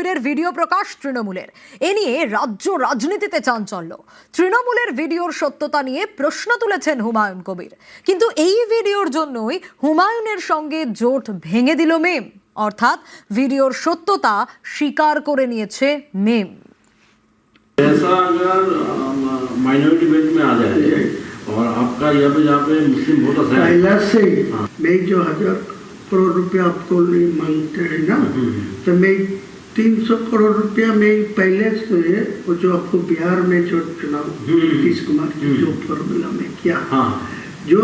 মন্দিরের ভিডিও প্রকাশ তৃণমূলের। এ নিয়ে রাজ্য রাজনীতিতে চাঞ্চল্য। তৃণমূলের ভিডিওর সত্যতা নিয়ে প্রশ্ন তুলেছেন হুমায়ুন কবির। কিন্তু এই ভিডিওর জন্যই হুমায়ুনের সঙ্গে জোট ভেঙে দিল মিম, অর্থাৎ ভিডিওর সত্যতা স্বীকার করে নিয়েছে মিম। ऐसा अगर माइनॉरिटी बेल्ट में आ जाए और आपका यहाँ पे मुस्लिम वोटर है पहला से मैं जो 1000 करोड़ रुपया आपको मांगते हैं ना, तो मैं 300 करोड़ रुपया में पहले से वो जो आपको बिहार में जो चुनाव नीतीश कुमार की जो फॉर्मूला में किया, जो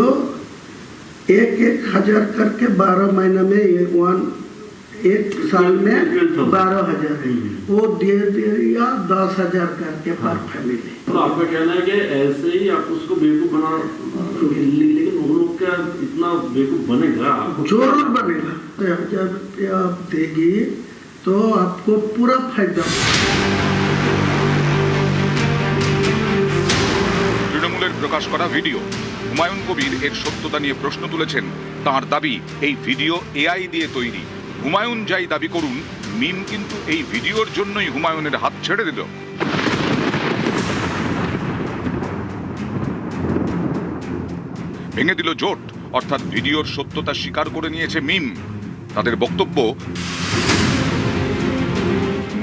1,000 करके 12 महीना में एक साल में 12,000 है, वो दे दिया 10,000 करके पर फैमिली। तो आपका कहना है कि ऐसे ही आप उसको बेवकूफ बना, लेकिन उन लोग क्या इतना बेवकूफ बनेगा? जरूर बनेगा। 1,000 रुपया आप देगी तो आपको पूरा फायदा। তৃণমূলের প্রকাশ করা ভিডিও, হুমায়ুন কবির এর সত্যতা নিয়ে প্রশ্ন তুলেছেন। তাঁর দাবি, এই ভিডিও এআই দিয়ে তৈরি। হুমায়ুন যাই দাবি করুন, মিম কিন্তু এই ভিডিওর জন্যই হুমায়ুনের হাত ছেড়ে দিল। ভেঙে দিল জোট, অর্থাৎ ভিডিওর সত্যতা স্বীকার করে নিয়েছে মিম। তাদের বক্তব্য,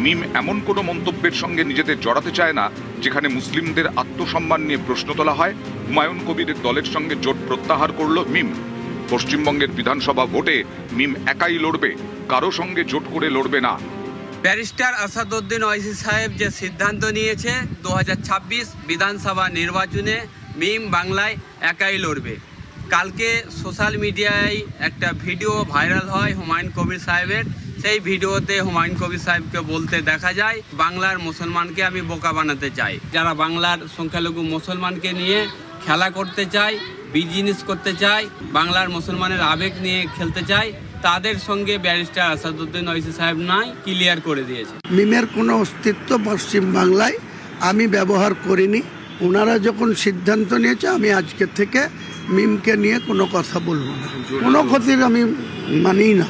মিম এমন কোনো মন্তব্যের সঙ্গে নিজেদের জড়াতে চায় না যেখানে মুসলিমদের আত্মসম্মান নিয়ে প্রশ্ন তোলা হয়। হুমায়ুন কবিরের দলের সঙ্গে জোট প্রত্যাহার করল মিম। পশ্চিমবঙ্গের বিধানসভা ভোটে মিম একাই লড়বে, কারো সঙ্গে জোট করে লড়বে না। ব্যারিস্টার আসাদউদ্দিন ওয়াইসি সাহেব যে সিদ্ধান্ত নিয়েছে 2026 বিধানসভা নির্বাচনে মিম বাংলায় একাই লড়বে। কালকে সোশ্যাল মিডিয়ায় একটা ভিডিও ভাইরাল হয় হুমায়ুন কবির সাহেবের। সেই ভিডিওতে হুমায়ুন কবির সাহেবকে বলতে দেখা যায়, বাংলার মুসলমানকে আমি বোকা বানাতে চাই। যারা বাংলার সংখ্যালঘু মুসলমানকে নিয়ে খেলা করতে চায়, বিজনেস করতে চায়, বাংলার মুসলমানের আবেগ নিয়ে খেলতে চায়, তাদের সঙ্গে ব্যারিস্টার আসাদউদ্দিন ওয়াইসি সাহেব নাই ক্লিয়ার করে দিয়েছে। মিমের কোনো অস্তিত্ব পশ্চিম বাংলায় আমি ব্যবহার করিনি। ওনারা যখন সিদ্ধান্ত নিয়েছে, আমি আজকে থেকে মিমকে নিয়ে কোনো কথা বলবো না, কোনো ক্ষতির আমি মানি না।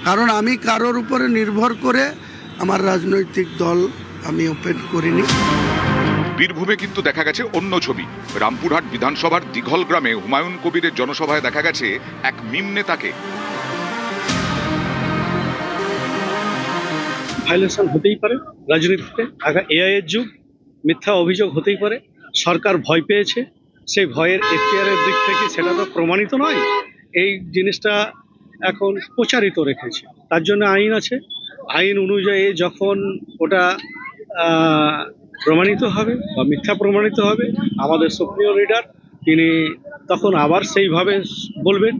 কারণ আমি কারোর উপরে নির্ভর করে আমার রাজনৈতিক দল আমি ওপেন করিনি। বীরভূমে কিন্তু দেখা গেছে অন্য ছবি। রামপুরহাট বিধানসভার দিঘল গ্রামে হুমায়ুন কবিরের জনসভায় দেখা গেছে এক মিম নেতাকে। ভায়োলেশন হতেই পারে রাজনীতিতে, এআই এর যুগ, মিথ্যা অভিযোগ হতেই পারে। সরকার ভয় পেয়েছে, সেই ভয়ের এখতিয়ারের দিক থেকে সেটা তো প্রমাণিত নয়। এই জিনিসটা এখন প্রচারিত রেখেছে, তার জন্য আইন আছে। আইন অনুযায়ী যখন ওটা প্রমাণিত হবে বা মিথ্যা প্রমাণিত হবে, আমাদের সুপ্রিম লিডার তিনি তখন আবার সেইভাবে বলবেন।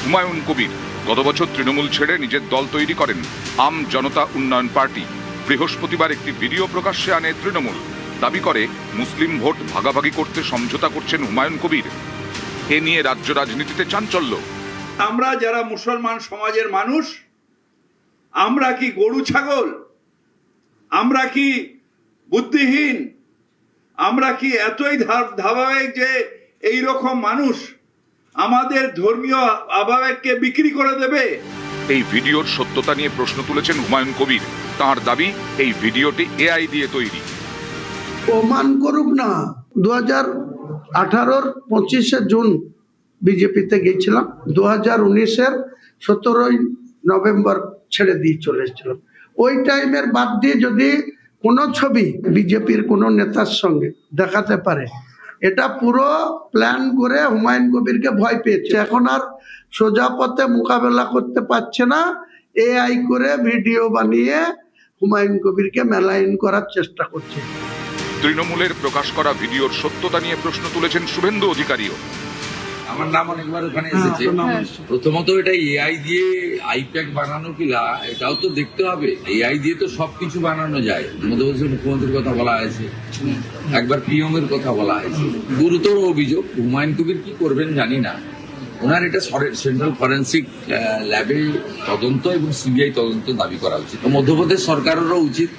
হুমায়ুন কবির গত বছর তৃণমূল ছেড়ে নিজের দল তৈরি করেন আম জনতা উন্নয়ন পার্টি। বৃহস্পতিবার একটি ভিডিও প্রকাশ্যে আনে তৃণমূল। দাবি করে মুসলিম ভোট ভাগাভাগি করতে সমঝোতা করছেন হুমায়ুন কবির। এ নিয়ে রাজ্য রাজনীতিতে চাঞ্চল্য। আমরা যারা মুসলমান সমাজের মানুষ, আমরা কি গরু ছাগল? আমরা কি বুদ্ধিহীন? আমরা কি এতই ধারাবাহিক যে এই রকম মানুষ আমাদের ধর্মীয় আবেগকে বিক্রি করে দেবে? এই ভিডিওর সত্যতা নিয়ে প্রশ্ন তুলেছেন হুমায়ুন কবির। তাঁর দাবি, এই ভিডিওটি এআই দিয়ে তৈরি। প্রমাণ করুক না। 2018-র 25শে জুন বিজেপিতে গিয়েছিলাম, 2019-এর 17ই নভেম্বর ছেড়ে দিয়ে চলে এসেছিলাম। ওই টাইমের বাদ দিয়ে যদি কোনো ছবি বিজেপির কোনো নেতার সঙ্গে দেখাতে পারে, এটা পুরো প্ল্যান করে হুমায়ুন কবিরকে ভয় পেয়েছে। এখন আর সোজা পথে মোকাবেলা করতে পারছে না, এআই করে ভিডিও বানিয়ে হুমায়ুন কবিরকে মেলাইন করার চেষ্টা করছে। তৃণমূলের প্রকাশ করা ভিডিওর সত্যতা নিয়ে প্রশ্ন তুলেছেন শুভেন্দু অধিকারীও। আমার নাম অনেকবার ওখানে এসেছে। প্রথমত এটা এআই দিয়ে আইপ্যাক বানানো কিনা এটাও তো দেখতে হবে। এআই দিয়ে তো সবকিছু বানানো যায়। মধ্যপ্রদেশের মুখ্যমন্ত্রীর কথা বলা হয়েছে, একবার পিএম এর কথা বলা হয়েছে। গুরুতর অভিযোগ। হুমায়ুন কবির কি করবেন জানি না। ওনার এটা সেন্ট্রাল ফরেন্সিক ল্যাবে তদন্ত এবং সিবিআই তদন্ত দাবি করা উচিত। মধ্যপ্রদেশ সরকারেরও উচিত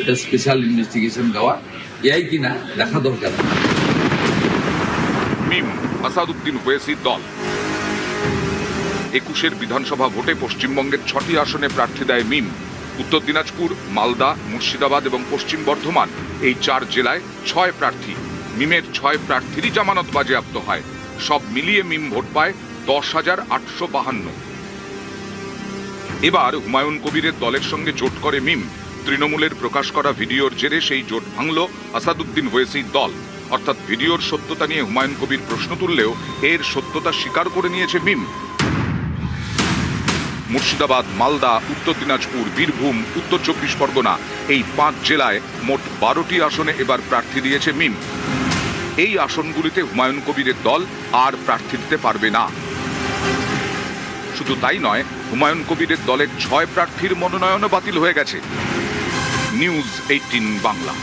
এটা স্পেশাল ইনভেস্টিগেশন দেওয়া। এআই কিনা দেখা দরকার। মিম আসাদউদ্দিন ওয়াইসির দল 21-এর বিধানসভা ভোটে পশ্চিমবঙ্গের 6টি আসনে প্রার্থী দেয় মিম। উত্তর দিনাজপুর, মালদা, মুর্শিদাবাদ এবং পশ্চিম বর্ধমান এই 4 জেলায় 6 প্রার্থী। মিমের 6 প্রার্থীরই জামানত বাজেয়াপ্ত হয়। সব মিলিয়ে মিম ভোট পায় 10,852। এবার হুমায়ুন কবিরের দলের সঙ্গে জোট করে মিম। তৃণমূলের প্রকাশ করা ভিডিওর জেরে সেই জোট ভাঙল আসাদুদ্দিন ওয়েসির দল। অর্থাৎ ভিডিওর সত্যতা নিয়ে হুমায়ুন কবির প্রশ্ন তুললেও এর সত্যতা স্বীকার করে নিয়েছে মিম। মুর্শিদাবাদ, মালদা, উত্তর দিনাজপুর, বীরভূম, উত্তর 24 পরগনা এই 5 জেলায় মোট 12টি আসনে এবার প্রার্থী দিয়েছে মিম। এই আসনগুলিতে হুমায়ুন কবিরের দল আর প্রার্থী দিতে পারবে না। শুধু তাই নয়, হুমায়ুন কবিরের দলের 6 প্রার্থীর মনোনয়নও বাতিল হয়ে গেছে। নিউজ 18 বাংলা।